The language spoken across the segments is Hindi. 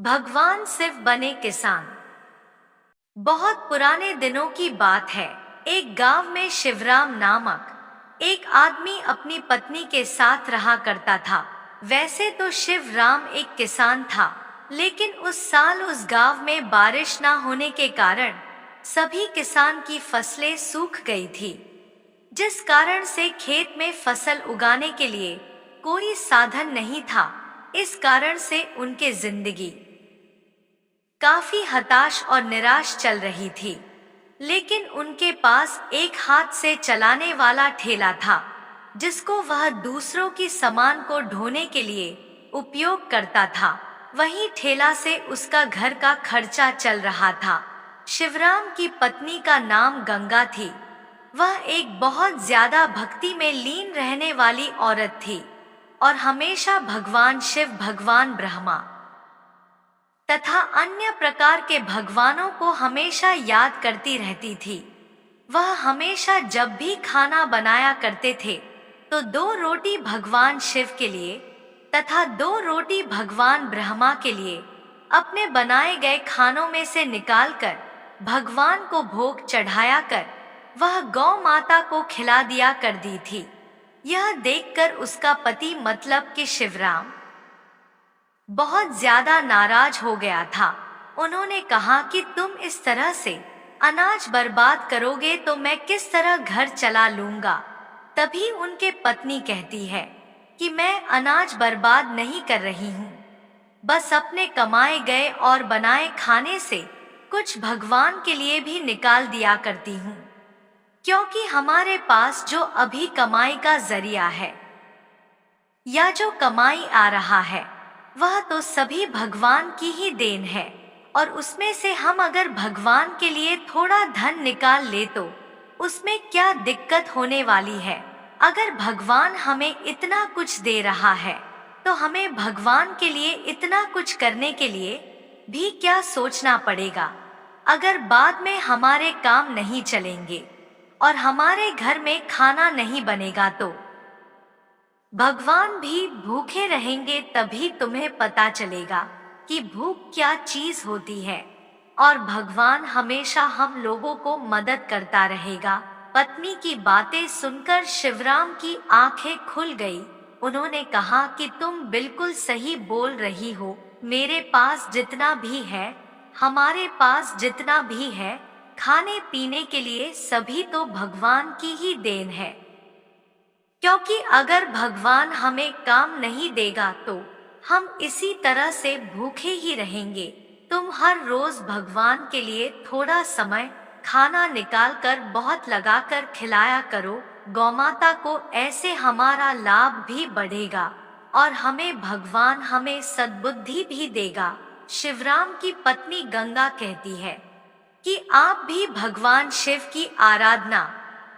भगवान शिव बने किसान। बहुत पुराने दिनों की बात है। एक गांव में शिवराम नामक एक आदमी अपनी पत्नी के साथ रहा करता था। वैसे तो शिवराम एक किसान था, लेकिन उस साल उस गांव में बारिश ना होने के कारण सभी किसान की फसलें सूख गई थी, जिस कारण से खेत में फसल उगाने के लिए कोई साधन नहीं था। इस कारण से उनके जिंदगी काफी हताश और निराश चल रही थी। लेकिन उनके पास एक हाथ से चलाने वाला ठेला था, जिसको वह दूसरों की सामान को ढोने के लिए उपयोग करता था। वही ठेला से उसका घर का खर्चा चल रहा था। शिवराम की पत्नी का नाम गंगा थी। वह एक बहुत ज्यादा भक्ति में लीन रहने वाली औरत थी और हमेशा भगवान शिव, भगवान ब्रह्मा तथा अन्य प्रकार के भगवानों को हमेशा याद करती रहती थी। वह हमेशा जब भी खाना बनाया करते थे तो 2 रोटी भगवान शिव के लिए तथा 2 रोटी भगवान ब्रह्मा के लिए अपने बनाए गए खानों में से निकालकर भगवान को भोग चढ़ाया कर वह गौ माता को खिला दिया कर दी थी। यह देखकर उसका पति मतलब कि शिवराम बहुत ज्यादा नाराज हो गया था। उन्होंने कहा कि तुम इस तरह से अनाज बर्बाद करोगे तो मैं किस तरह घर चला लूंगा। तभी उनके पत्नी कहती है कि मैं अनाज बर्बाद नहीं कर रही हूँ, बस अपने कमाए गए और बनाए खाने से कुछ भगवान के लिए भी निकाल दिया करती हूँ, क्योंकि हमारे पास जो अभी कमाई का जरिया है या जो कमाई आ रहा है वह तो सभी भगवान की ही देन है, और उसमें से हम अगर भगवान के लिए थोड़ा धन निकाल ले तो उसमें क्या दिक्कत होने वाली है। अगर भगवान हमें इतना कुछ दे रहा है तो हमें भगवान के लिए इतना कुछ करने के लिए भी क्या सोचना पड़ेगा। अगर बाद में हमारे काम नहीं चलेंगे और हमारे घर में खाना नहीं बनेगा तो भगवान भी भूखे रहेंगे। तभी तुम्हें पता चलेगा कि भूख क्या चीज होती है, और भगवान हमेशा हम लोगों को मदद करता रहेगा। पत्नी की बातें सुनकर शिवराम की आंखें खुल गई। उन्होंने कहा कि तुम बिल्कुल सही बोल रही हो। मेरे पास जितना भी है, हमारे पास जितना भी है, खाने पीने के लिए सभी तो भगवान की ही देन है, क्योंकि अगर भगवान हमें काम नहीं देगा तो हम इसी तरह से भूखे ही रहेंगे। तुम हर रोज भगवान के लिए थोड़ा समय खाना निकाल कर बहुत लगाकर खिलाया करो गौमाता को। ऐसे हमारा लाभ भी बढ़ेगा और हमें सद्बुद्धि भी देगा। शिवराम की पत्नी गंगा कहती है कि आप भी भगवान शिव की आराधना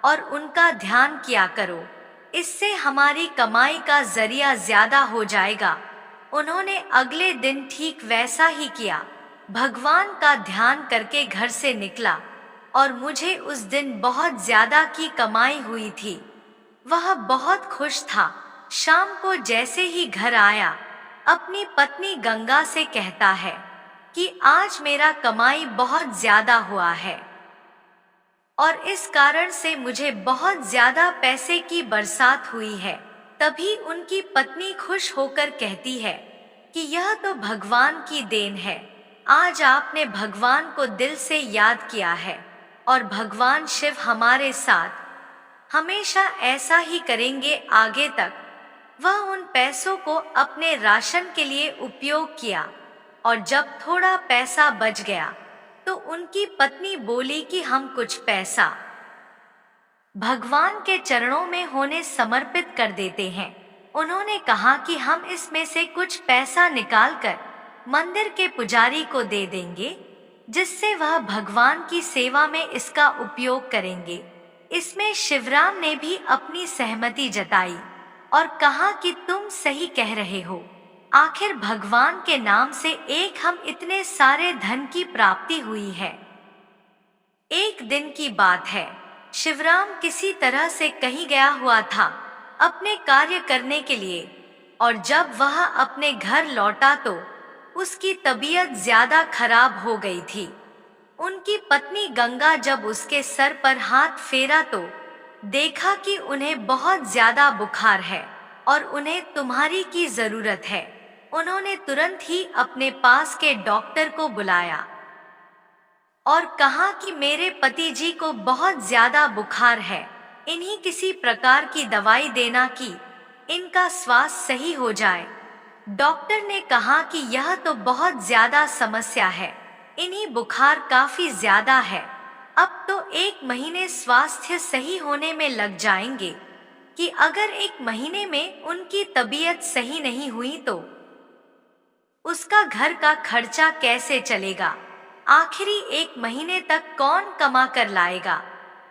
और उनका ध्यान किया करो, इससे हमारी कमाई का जरिया ज्यादा हो जाएगा। उन्होंने अगले दिन ठीक वैसा ही किया, भगवान का ध्यान करके घर से निकला, और मुझे उस दिन बहुत ज्यादा की कमाई हुई थी। वह बहुत खुश था। शाम को जैसे ही घर आया, अपनी पत्नी गंगा से कहता है कि आज मेरा कमाई बहुत ज्यादा हुआ है और इस कारण से मुझे बहुत ज्यादा पैसे की बरसात हुई है। तभी उनकी पत्नी खुश होकर कहती है कि यह तो भगवान की देन है। आज आपने भगवान को दिल से याद किया है और भगवान शिव हमारे साथ हमेशा ऐसा ही करेंगे आगे तक। वह उन पैसों को अपने राशन के लिए उपयोग किया, और जब थोड़ा पैसा बच गया तो उनकी पत्नी बोली कि हम कुछ पैसा भगवान के चरणों में होने समर्पित कर देते हैं। उन्होंने कहा कि हम इसमें से कुछ पैसा निकालकर मंदिर के पुजारी को दे देंगे, जिससे वह भगवान की सेवा में इसका उपयोग करेंगे। इसमें शिवराम ने भी अपनी सहमति जताई और कहा कि तुम सही कह रहे हो। आखिर भगवान के नाम से एक हम इतने सारे धन की प्राप्ति हुई है। एक दिन की बात है, शिवराम किसी तरह से कहीं गया हुआ था अपने कार्य करने के लिए, और जब वह अपने घर लौटा तो उसकी तबीयत ज्यादा खराब हो गई थी। उनकी पत्नी गंगा जब उसके सर पर हाथ फेरा तो देखा कि उन्हें बहुत ज्यादा बुखार है और उन्हें तुम्हारी की जरूरत है। उन्होंने तुरंत ही अपने पास के डॉक्टर को बुलाया और कहा कि मेरे पति जी को बहुत ज्यादा बुखार है, इन्हीं किसी प्रकार की दवाई देना कि इनका श्वास सही हो जाए। डॉक्टर ने कहा कि यह तो बहुत ज्यादा समस्या है, इन्हीं बुखार काफी ज्यादा है, अब तो 1 महीने स्वास्थ्य सही होने में लग जाएंगे कि अगर 1 महीने में उनकी तबीयत सही नहीं हुई तो उसका घर का खर्चा कैसे चलेगा, आखिरी 1 महीने तक कौन कमा कर लाएगा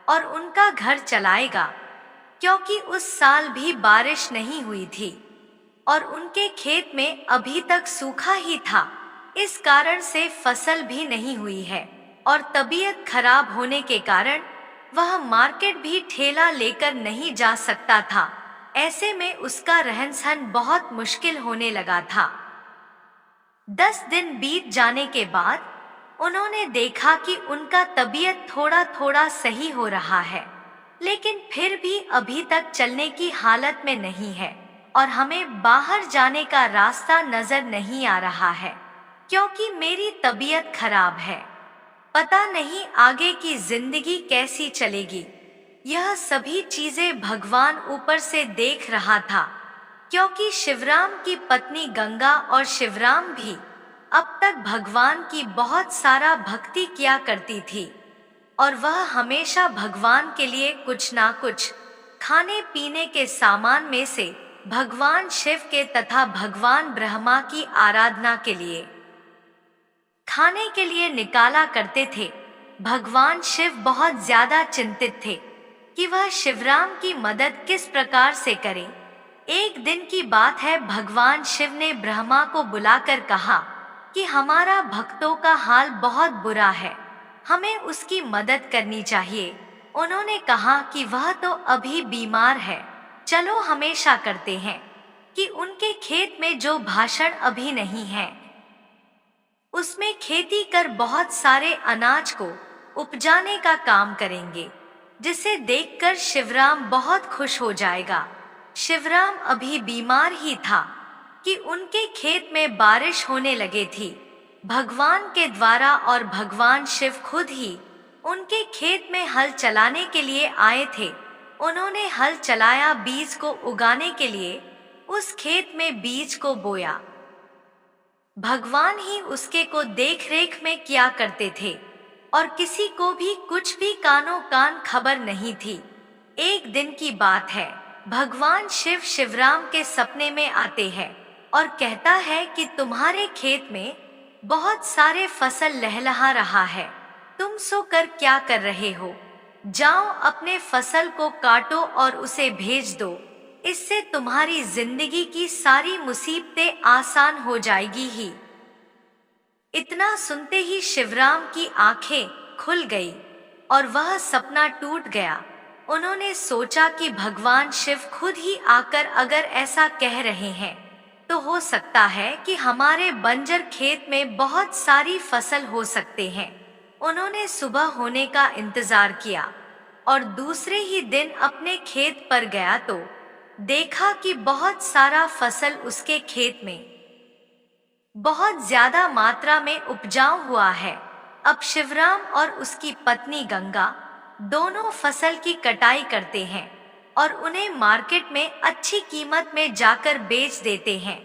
और उनका घर चलाएगा, क्योंकि उस साल भी बारिश नहीं हुई थी और उनके खेत में अभी तक सूखा ही था। इस कारण से फसल भी नहीं हुई है और तबीयत खराब होने के कारण वह मार्केट भी ठेला लेकर नहीं जा सकता था। ऐसे में उसका रहन सहन बहुत मुश्किल होने लगा था। 10 दिन बीत जाने के बाद उन्होंने देखा कि उनका तबीयत थोड़ा थोड़ा सही हो रहा है, लेकिन फिर भी अभी तक चलने की हालत में नहीं है और हमें बाहर जाने का रास्ता नजर नहीं आ रहा है, क्योंकि मेरी तबीयत खराब है। पता नहीं आगे की जिंदगी कैसी चलेगी। यह सभी चीजें भगवान ऊपर से देख रहा था, क्योंकि शिवराम की पत्नी गंगा और शिवराम भी अब तक भगवान की बहुत सारा भक्ति किया करती थी और वह हमेशा भगवान के लिए कुछ ना कुछ खाने पीने के सामान में से भगवान शिव के तथा भगवान ब्रह्मा की आराधना के लिए खाने के लिए निकाला करते थे। भगवान शिव बहुत ज्यादा चिंतित थे कि वह शिवराम की मदद किस प्रकार से करें। एक दिन की बात है, भगवान शिव ने ब्रह्मा को बुलाकर कहा कि हमारा भक्तों का हाल बहुत बुरा है, हमें उसकी मदद करनी चाहिए। उन्होंने कहा कि वह तो अभी बीमार है, चलो हमेशा करते हैं कि उनके खेत में जो भाषण अभी नहीं है उसमें खेती कर बहुत सारे अनाज को उपजाने का काम करेंगे, जिसे देखकर शिवराम बहुत खुश हो जाएगा। शिवराम अभी बीमार ही था कि उनके खेत में बारिश होने लगी थी भगवान के द्वारा और भगवान शिव खुद ही उनके खेत में हल चलाने के लिए आए थे। उन्होंने हल चलाया, बीज को उगाने के लिए उस खेत में बीज को बोया। भगवान ही उसके को देख रेख में किया करते थे और किसी को भी कुछ भी कानों कान खबर नहीं थी। एक दिन की बात है, भगवान शिव शिवराम के सपने में आते हैं और कहता है कि तुम्हारे खेत में बहुत सारे फसल लहलहा रहा है, तुम सोकर क्या कर रहे हो, जाओ अपने फसल को काटो और उसे भेज दो, इससे तुम्हारी जिंदगी की सारी मुसीबतें आसान हो जाएगी ही। इतना सुनते ही शिवराम की आंखें खुल गई और वह सपना टूट गया। उन्होंने सोचा कि भगवान शिव खुद ही आकर अगर ऐसा कह रहे हैं तो हो सकता है कि हमारे बंजर खेत में बहुत सारी फसल हो सकते हैं। उन्होंने सुबह होने का इंतजार किया और दूसरे ही दिन अपने खेत पर गया तो देखा कि बहुत सारा फसल उसके खेत में बहुत ज्यादा मात्रा में उपजाऊ हुआ है। अब शिवराम और उसकी पत्नी गंगा दोनों फसल की कटाई करते हैं और उन्हें मार्केट में अच्छी कीमत में जाकर बेच देते हैं।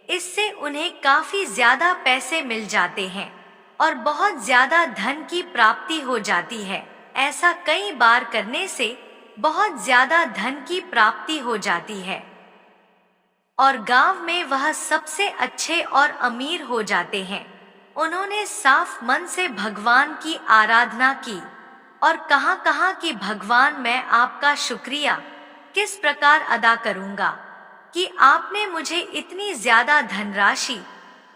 इससे उन्हें काफी ज्यादा पैसे मिल जाते हैं और बहुत ज्यादा धन की प्राप्ति हो जाती है। ऐसा कई बार करने से बहुत ज्यादा धन की प्राप्ति हो जाती है और गांव में वह सबसे अच्छे और अमीर हो जाते हैं। उन्होंने साफ मन से भगवान की आराधना की और कहा कि भगवान, मैं आपका शुक्रिया किस प्रकार अदा करूंगा कि आपने मुझे इतनी ज्यादा धनराशि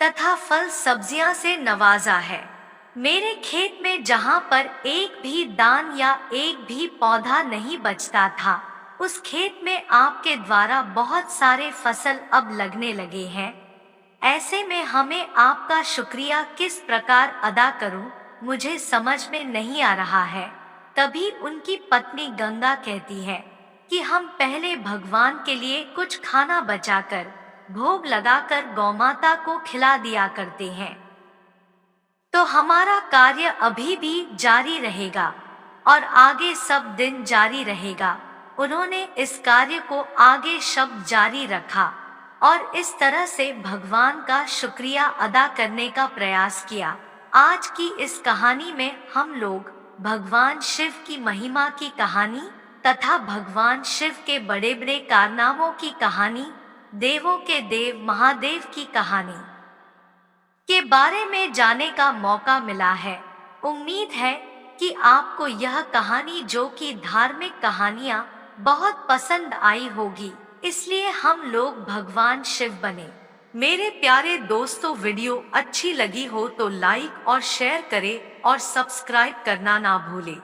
तथा फल सब्जियां से नवाजा है। मेरे खेत में जहां पर एक भी दान या एक भी पौधा नहीं बचता था, उस खेत में आपके द्वारा बहुत सारे फसल अब लगने लगे हैं। ऐसे में हमें आपका शुक्रिया किस प्रकार अदा करूं, मुझे समझ में नहीं आ रहा है। तभी उनकी पत्नी गंगा कहती है कि हम पहले भगवान के लिए कुछ खाना बचाकर भोग लगाकर गौमाता को खिला दिया करते हैं, तो हमारा कार्य अभी भी जारी रहेगा और आगे सब दिन जारी रहेगा। उन्होंने इस कार्य को आगे शब्द जारी रखा और इस तरह से भगवान का शुक्रिया अदा करने का प्रयास किया। आज की इस कहानी में हम लोग भगवान शिव की महिमा की कहानी तथा भगवान शिव के बड़े बड़े कारनामों की कहानी, देवों के देव महादेव की कहानी के बारे में जानने का मौका मिला है। उम्मीद है कि आपको यह कहानी, जो कि धार्मिक कहानियां, बहुत पसंद आई होगी, इसलिए हम लोग भगवान शिव बने। मेरे प्यारे दोस्तों, वीडियो अच्छी लगी हो तो लाइक और शेयर करें और सब्सक्राइब करना ना भूलें।